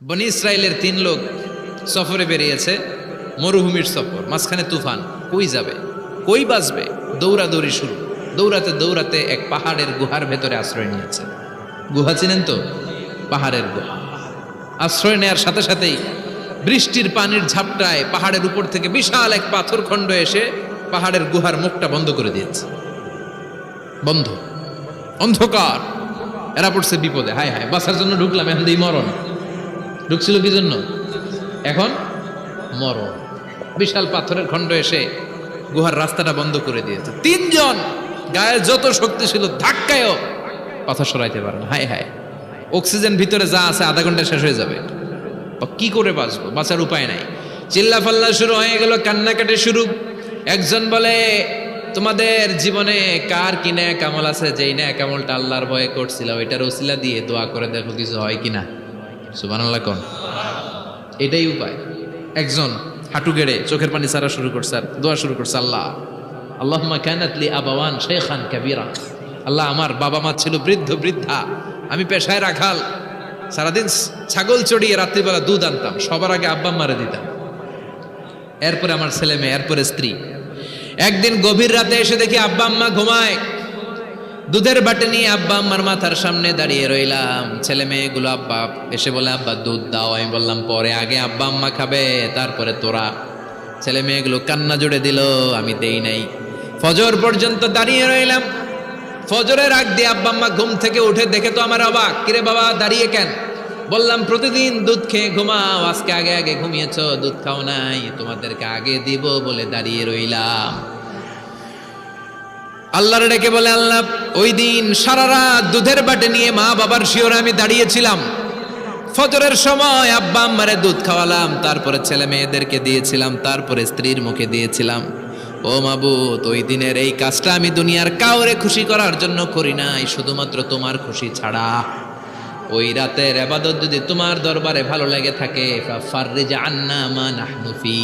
বনি ইসরায়েলের 3 লোক সফরে বেরিয়েছে, মরুভূমির সফর, মাঝখানে তুফান। কই যাবে, কই বাঁচবে, দৌড়াদৌড়ি শুরু। দৌড়াতে দৌড়াতে এক পাহাড়ের গুহার ভেতরে আশ্রয় নিয়েছে। গুহা চিনেন তো? পাহাড়ের গুহা। আশ্রয় নেওয়ার সাথে সাথেই বৃষ্টির পানির ঝাপটায় পাহাড়ের উপর থেকে বিশাল এক পাথর খণ্ড এসে পাহাড়ের গুহার মুখটা বন্ধ করে দিয়েছে। বন্ধ, অন্ধকার। এরা পড়ছে বিপদে। হায় হায়, বাঁচার জন্য ঢুকলাম, এখন দিই মরণ। ঢুকছিল কি জন্য? এখন মরণ। বিশাল পাথরের খণ্ড এসে গুহার রাস্তাটা বন্ধ করে দিয়েছে। 3 জন গায়ের যত শক্তি ছিল ধাক্কায়ও পাথর সরাইতে পারে না। হায় হায়, অক্সিজেন ভিতরে যা আছে আধা ঘন্টা শেষ হয়ে যাবে। কি করে বাঁচবো? বাঁচার উপায় নাই। চিল্লা ফাল্লা শুরু হয়ে গেল, কান্নাকাটি শুরু। একজন বলে, তোমাদের জীবনে কার কি ন্যাক আমল আছে, যেই ন্যাক আমলটা আল্লাহর ভয়ে করছিল ওইটার ওসিলা দিয়ে দোয়া করে দেখো কিছু হয় কিনা। সুবহানাল্লাহ কোন? এটাই উপায়। একজন হাঁটু গেড়ে চোখের পানি ছাড়া শুরু করছে আর দোয়া শুরু করছে, আল্লাহ আল্লাহুম্মা কানাত লি আবাওয়ান শাইখান কাবীরা। আল্লাহ, আমার বাবা মা ছিল বৃদ্ধ বৃদ্ধা, আমি পেশায় রাখাল, সারাদিন ছাগল চড়িয়ে রাত্রিবেলা দুধ আনতাম, সবার আগে আব্বা আম্মারে দিতাম, এরপরে আমার ছেলে মেয়ে, এরপরে স্ত্রী। একদিন গভীর রাতে এসে দেখি আব্বা আম্মা ঘুমায়। দুধের বাটি নিয়ে আব্বা আম্মার মাথার সামনে দাঁড়িয়ে রইলাম। ছেলে মেয়েগুলো আব্বা এসে বলে, আব্বা দুধ দাও। আমি বললাম পরে, আগে আব্বা আম্মা খাবে, তারপরে তোরা। ছেলে মেয়েগুলো কান্না জুড়ে দিল, আমি দেই নাই। ফজর পর্যন্ত দাঁড়িয়ে রইলাম। ফজরের আগ দিয়ে আব্বা আম্মা ঘুম থেকে উঠে দেখে তো আমার অবাক, কিরে বাবা দাঁড়িয়ে কেন? বললাম প্রতিদিন দুধ খেয়ে ঘুমাও, আজকে আগে আগে ঘুমিয়েছো, দুধ খাও নাই, তোমাদেরকে আগে দিব বলে দাঁড়িয়ে রইলাম। আল্লাহর ডেকে বলে, আল্লাহ ওই দিন সারা রাত দুধের বাটি নিয়ে মা বাবার শিওরে আমি দাঁড়িয়েছিলাম। ফজরের সময় আব্বা আম্মারে দুধ খাওয়ালাম, তারপরে ছেলে মেয়েদেরকে দিয়েছিলাম, তারপরে স্ত্রীর মুখে দিয়েছিলাম। ও মাবুদ, ওই দিনের এই কাজটা আমি দুনিয়ার কাউরে খুশি করার জন্য করি নাই, শুধুমাত্র তোমার খুশি ছাড়া। ওই রাতের ইবাদত যদি তোমার দরবারে ভালো লেগে থাকে, ফাফাররিজ আন্না মা নাহনু ফি,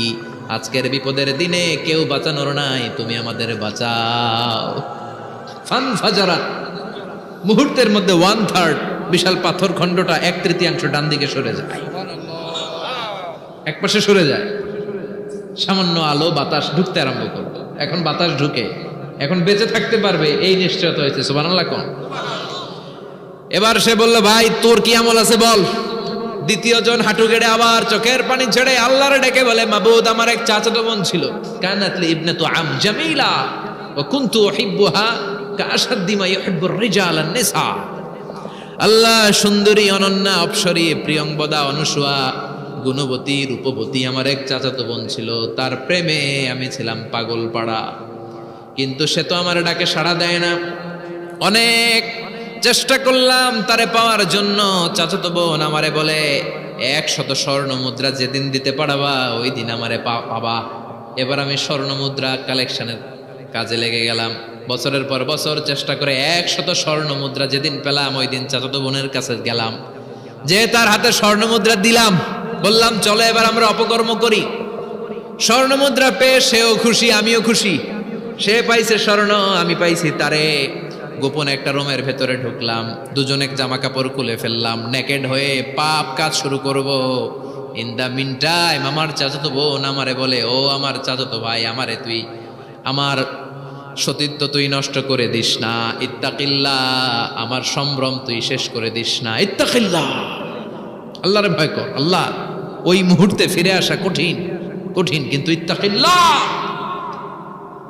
আজকের বিপদের দিনে কেউ বাঁচানোর নাই, তুমি আমাদের বাঁচাও। ফানফাজারাত, মুহূর্তের মধ্যে 1/3 বিশাল পাথর খণ্ডটা 1/3 ডান দিকে সরে যায়, এক পাশে সরে যায়। সামান্য আলো বাতাস ঢুকতে আরম্ভ করবে। এখন বাতাস ঢুকে, এখন বেঁচে থাকতে পারবে এই নিশ্চয়তা হয়েছে। সুবহানাল্লাহ কোন? এবার সে বলল, ভাই তোর কি আমল আছে বল। দ্বিতীয় জন হাঁটু গেড়ে আবার চোখের পানি ছেড়ে আল্লাহর ডেকে বলে, মাবুদ আমার এক চাচাতো বোন ছিল, কানাত লি ইবনাতু আম জামিলা ওয়া কুনতু উহিব্বুহা কাআশাদ্দি মা ইউহিব্বুর রিজাল আন-নিসা। আল্লাহ, সুন্দরী, অনন্যা, অপ্সরী, প্রিয়ংবদা, অনুসুয়া, গুণবতী, রূপবতী আমার এক চাচাতো বোন ছিল, তার প্রেমে আমি ছিলাম পাগল পাড়া। কিন্তু সে তো আমার ডাকে সাড়া দেয় না। অনেক চেষ্টা করলাম তারে পাওয়ার জন্য। চাচাতো বোন আমারে বলে, 100 স্বর্ণ মুদ্রা যেদিন দিতে পারবা ওই দিন আমারে পাবা। এবার আমি স্বর্ণ মুদ্রা কালেকশনের কাজে লেগে গেলাম। বছরের পর বছর চেষ্টা করে 100 স্বর্ণ মুদ্রা যেদিন পেলাম ওই দিন চাচাতো বোনের কাছে গেলাম, যে তার হাতে স্বর্ণ মুদ্রা দিলাম, বললাম চলো এবার আমরা অপকর্ম করি। স্বর্ণ মুদ্রা পেয়ে সেও খুশি, আমিও খুশি। সে পাইছে স্বর্ণ, আমি পাইছি তারে। গোপন একটা রুমের ভেতরে ঢুকলাম, দুজনে জামা কাপড় খুলে ফেললাম, নেকেড হয়ে পাপ কাজ শুরু করব। ইন দা মিন টাইম আমার চাচাতো বোন আমারে বলে, ও আমার চাচাতো ভাই, আমারে তুই আমার সতীত্ব তুই নষ্ট করে দিস না, ইত্তাকিল্লাহ, আমার সম্ভ্রম তুই শেষ করে দিস না, ইত্তাকিল্লাহ, আল্লাহরে ভয় কর। আল্লাহ, ওই মুহূর্তে ফিরে আসা কঠিন কঠিন, কিন্তু ইত্তাকিল্লাহ,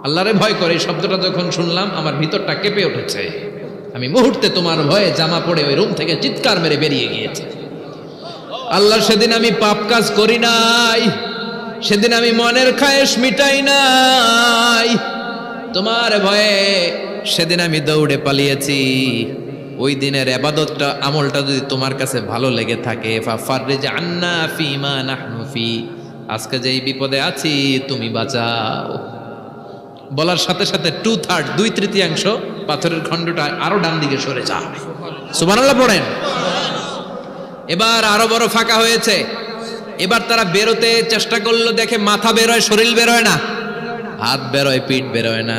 আল্লাহরে ভয় করে, এই শব্দটা যখন শুনলাম আমার ভিতরটা কেঁপে উঠেছে। আমি মুহূর্তে তোমার ভয়ে জামা পড়ে ওই রুম থেকে চিৎকার মেরে বেরিয়ে গিয়েছে। আল্লাহ, সেদিন আমি পাপ কাজ করি নাই, সেদিন আমি মনের খায়েশ মিটাই নাই, তোমার ভয়ে সেদিন আমি দৌড়ে পালিয়েছি। ওই দিনের ইবাদতটা, আমলটা যদি তোমার কাছে ভালো লেগে থাকে, ফাফাররিজ আন্না ফিমা নাহনু ফি, আজকে যেই বিপদে আছি তুমি বাঁচাও। বলার সাথে সাথে 2/3 2/3 পাথরের খণ্ডটা আরো ডান দিকে সরে যায়। সুবহানাল্লাহ পড়েন। এবার আরো বড় ফাঁকা হয়েছে। এবার তারা বেরোতে চেষ্টা করলো, দেখে মাথা বেরোয়, শরীর বেরোয় না, হাত বেরোয়, পিঠ বেরোয় না,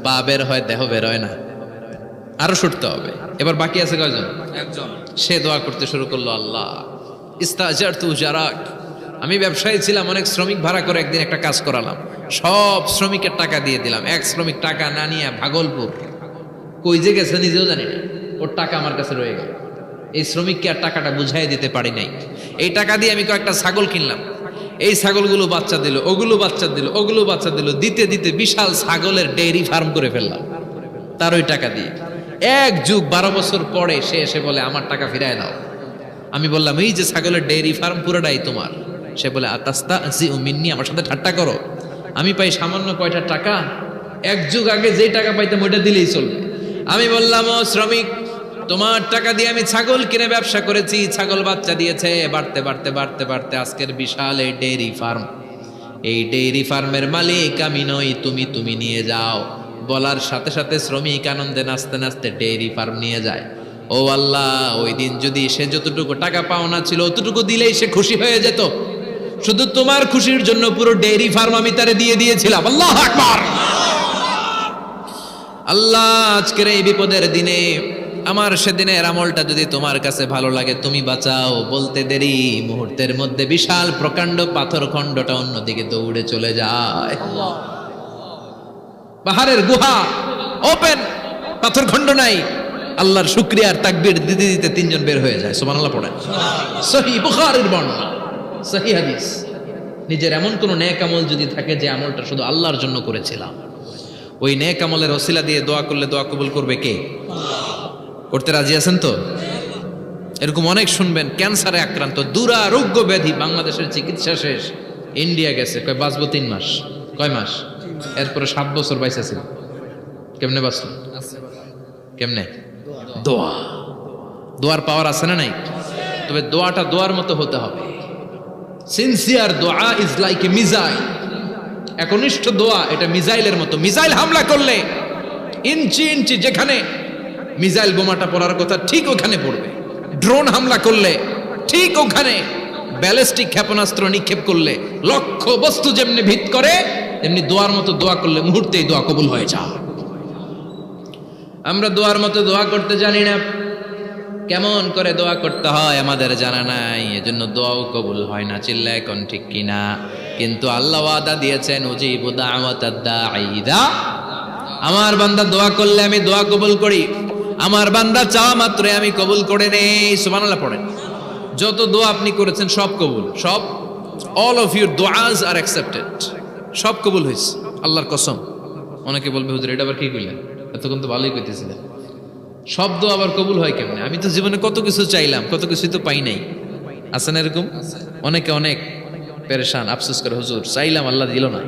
পা বের হয়, দেহ বেরোয় না, আরো ছুটতে হবে। এবার বাকি আছে কয়জন? একজন। সে দোয়া করতে শুরু করলো, আল্লাহ ইস্তাজারতু উজারাক, আমি ব্যবসায়ী ছিলাম, অনেক শ্রমিক ভাড়া করে একদিন একটা কাজ করালাম, সব শ্রমিকের টাকা দিয়ে দিলাম। এক শ্রমিক টাকা না নিয়ে ভাগলপুর কই যে গেছে নিজেও জানি না, ওর টাকা আমার কাছে রয়ে গেল। এই শ্রমিককে আর টাকাটা বুঝাই দিতে পারি নাই। এই টাকা দিয়ে আমি কয়েকটা ছাগল কিনলাম, এই ছাগলগুলো বাচ্চা দিল, ওগুলো বাচ্চা দিল, ওগুলো বাচ্চা দিল, দিতে দিতে বিশাল ছাগলের ডেইরি ফার্ম করে ফেললাম তার ওই টাকা দিয়ে। এক যুগ 12 বছর পরে সে এসে বলে আমার টাকা ফিরায় দাও। আমি বললাম এই যে ছাগলের ডেইরি ফার্ম পুরোটাই তোমার। সে বলে আতাস্তা জি মিন্নি, আমার সাথে ঠাট্টা করো? আমি পাই সামান্য কয়টা টাকা, এক যুগ আগে যেই টাকা পাইতাম ওইটা দিলেই চলবে। আমি বললাম ও শ্রমিক, তোমার টাকা দিয়ে আমি ছাগল কিনে ব্যবসা করেছি, ছাগল বাচ্চা দিয়েছে, বাড়তে বাড়তে বাড়তে বাড়তে আজকের বিশাল এই ডেইরি ফার্ম। এই ডেইরি ফার্মের মালিক আমি নই, তুমি নিয়ে যাও। বলার সাথে সাথে শ্রমিক আনন্দে নাচতে নাচতে ডেইরি ফার্ম নিয়ে যায়। ও আল্লাহ, ওই দিন যদি সে যতটুকু টাকা পাওনা ছিল অতটুকু দিলেই সে খুশি হয়ে যেত। শুধু তোমার খুশির জন্য পুরো ডেইরি ফার্ম আমি তারে দিয়ে দিয়েছিলাম। আল্লাহু আকবার। আল্লাহ, আজকের এই বিপদের দিনে আমার সেদিনের আমলটা যদি তোমার কাছে ভালো লাগে তুমি বাঁচাও। বলতে দেরি, মুহূর্তের মধ্যে বিশাল প্রকাণ্ড পাথর খণ্ডটা অন্যদিকে দৌড়ে চলে যায়। পাহাড়ের গুহা ওপেন, পাথর খণ্ড নাই। আল্লাহর শুকরিয়ার তাকবীর দিতে দিতে 3 জন বের হয়ে যায়। সুবহানাল্লাহ পড়েন। সহিহ বুখারীর বর্ণনা, সহিহ হাদিস। নিজের এমন কোন নেক আমল যদি থাকে যে আমলটা শুধু আল্লাহর জন্য করেছিলাম, ওই নেক আমলের ওসিলা দিয়ে দোয়া করলে দোয়া কবুল করবে কে? করতে রাজি আছেন তো? এরকম অনেক শুনবেন ক্যান্সারে আক্রান্ত, দুরারোগ্য ব্যাধি, বাংলাদেশের চিকিৎসা শেষ, ইন্ডিয়া গেছে, কয় বাঁচবো 3 মাস। কয় মাস? এরপরে 7 বছর বাইসা ছিল। কেমনে বাঁচল? কেমনে? দোয়া। দোয়ার পাওয়ার আছে না নাই? তবে দোয়াটা দোয়ার মতো হতে হবে। সিনসিয়ার দোয়া ইজ লাইক এ মিসাইল। একনিষ্ঠ দোয়া এটা মিসাইলের মতো। মিসাইল হামলা করলে ইঞ্চি ইঞ্চি যেখানে মিসাইল বোমাটা পড়ার কথা ঠিক ওখানে পড়বে। ড্রোন হামলা করলে ঠিক ওখানে, ব্যালিস্টিক ক্ষেপণাস্ত্র নিক্ষেপ করলে লক্ষ্য বস্তু যেমনি ভিত করে, তেমনি দোয়ার মতো দোয়া করলে মুহূর্তেই দোয়া কবুল হয়ে যায়। আমরা দোয়ার মতো দোয়া করতে জানি না, কেমন করে দোয়া করতে হয় আমাদের জানা নাই, এজন্য দোয়াও কবুল হয় না। চিল্লায় এখন ঠিক কিনা? কিন্তু আল্লাহ ওয়াদা দিয়েছেন উজিবু দাওয়াতাদ দাঈ ইযা, আমার বান্দা দোয়া করলে আমি দোয়া কবুল করি, আমার বান্দা চাওয়া মাত্রই আমি কবুল করে নেই। সুবহানাল্লাহ পড়েন। যত দোয়া আপনি করেছেন সব কবুল, সব, অল অফ ইউর দোয়াজ আর অ্যাকসেপ্টেড, সব কবুল হয়েছে আল্লাহর কসম। অনেকে বলবে হুজুর এটা আবার কি কইলেন, এতক্ষণ তো ভালোই কইতেছিলেন, সব দোয়া আবার কবুল হয় কেমনে? আমি তো জীবনে কত কিছু চাইলাম, কত কিছুই তো পাই নাই। আছে না এরকম? অনেকে অনেক পেরেশান, আফসোস করে হুজুর চাইলাম আল্লাহ দিল না।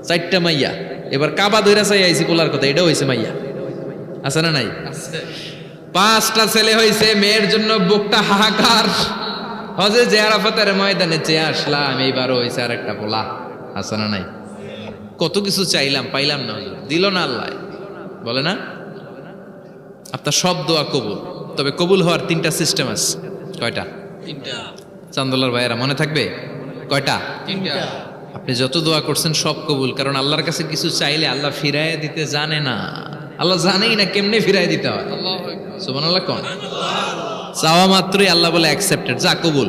4টা মাইয়া, এবার কাবা ধইরা চাই আইছি পোলার কথা, এটাও হয়েছে মাইয়া। আছে না নাই? 5টা ছেলে হয়েছে, মেয়ের জন্য বুকটা হাহাকার। হজে যে আরাফাতের ময়দানে চেয়ে আসলাম, এইবারও হয়েছে আর একটা পোলা। আছে না নাই? কত কিছু চাইলাম, পাইলাম না, হুজুর দিল না আল্লাহ। বলে না আপনার সব দোয়া কবুল, তবে কবুল হওয়ার 3টা সিস্টেম আছে। কয়টা? 3টা। চান্দোলার ভাইয়েরা মনে থাকবে? কয়টা? 3টা। আপনি যত দোয়া করছেন সব কবুল, কারণ আল্লাহর কাছে কিছু চাইলে আল্লাহ ফিরায় দিতে জানে না। আল্লাহ জানেই না কেমনে ফিরায় দিতে হয়। সুবহানাল্লাহ কোন? চাওয়া মাত্রই আল্লাহ বলে অ্যাকসেপ্টেড, যা কবুল,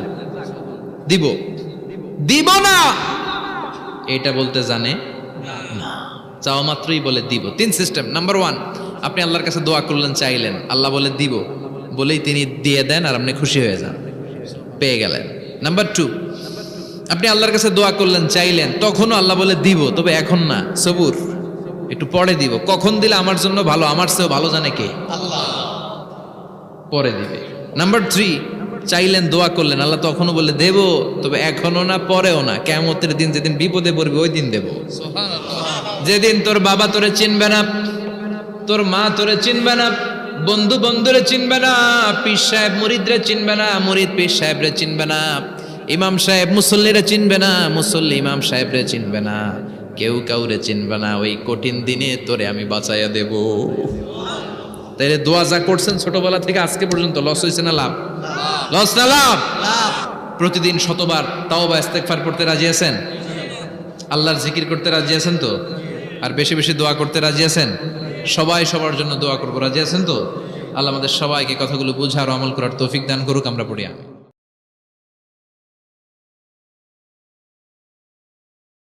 দিব দিব না এটা বলতে জানে না, চাওয়া মাত্রই বলে দিব। 3 সিস্টেম। নাম্বার 1, আপনি আল্লাহর কাছে দোয়া করলেন, চাইলেন, আল্লাহ বলে দিব, বলেই তিনি দিয়ে দেন আর আপনি খুশি হয়ে যান, পেয়ে গেলেন। নাম্বার 2, আপনি আল্লাহর কাছে দোয়া করলেন, চাইলেন, তখনও আল্লাহ বলে দিব, তবে এখন না, সবুর, একটু পরে দিব। কখন দিলে আমার জন্য ভালো, আমার চেয়েও ভালো জানে কে? আল্লাহ, পরে দিবে। নাম্বার 3, চাইলেন, দোয়া করলেন, আল্লাহ তখনও বলে দেব, তবে এখনো না, পরেও না, কিয়ামতের দিন যেদিন বিপদে পড়বে ওই দিন দেব। যেদিন তোর বাবা তোরে চিনবে না, তোর মা তোরে চিনবে না, বন্ধু বন্ধুরে চিনবে না, পীর সাহেব মুরিদরে চিনবে না, মুরিদ পীর সাহেবরে চিনবে না, ইমাম সাহেব মুসল্লিরে চিনবে না, মুসল্লি ইমাম সাহেবরে চিনবে না, কেউ কাউরে চিনবে না। ওই কঠিন দিনে তোরে আমি বাঁচাইয়া দেব। তাইলে দোয়া যা করছেন ছোটবেলা থেকে আজকে পর্যন্ত, লস হয়েছে না লাভ? লস না লাভ? প্রতিদিন শতবার তাওবা ইস্তেগফার পড়তে রাজি আছেন? আল্লাহর জিকির করতে রাজি আছেন তো? আর বেশি বেশি দোয়া করতে রাজি আছেন? সবাই সবার জন্য দোয়া করবো, রাজি আছেন তো? আল্লাহ আমাদের সবাইকে কথাগুলো বুঝার ও আমল করার তৌফিক দান করুক। আমরা পড়ি আমিন।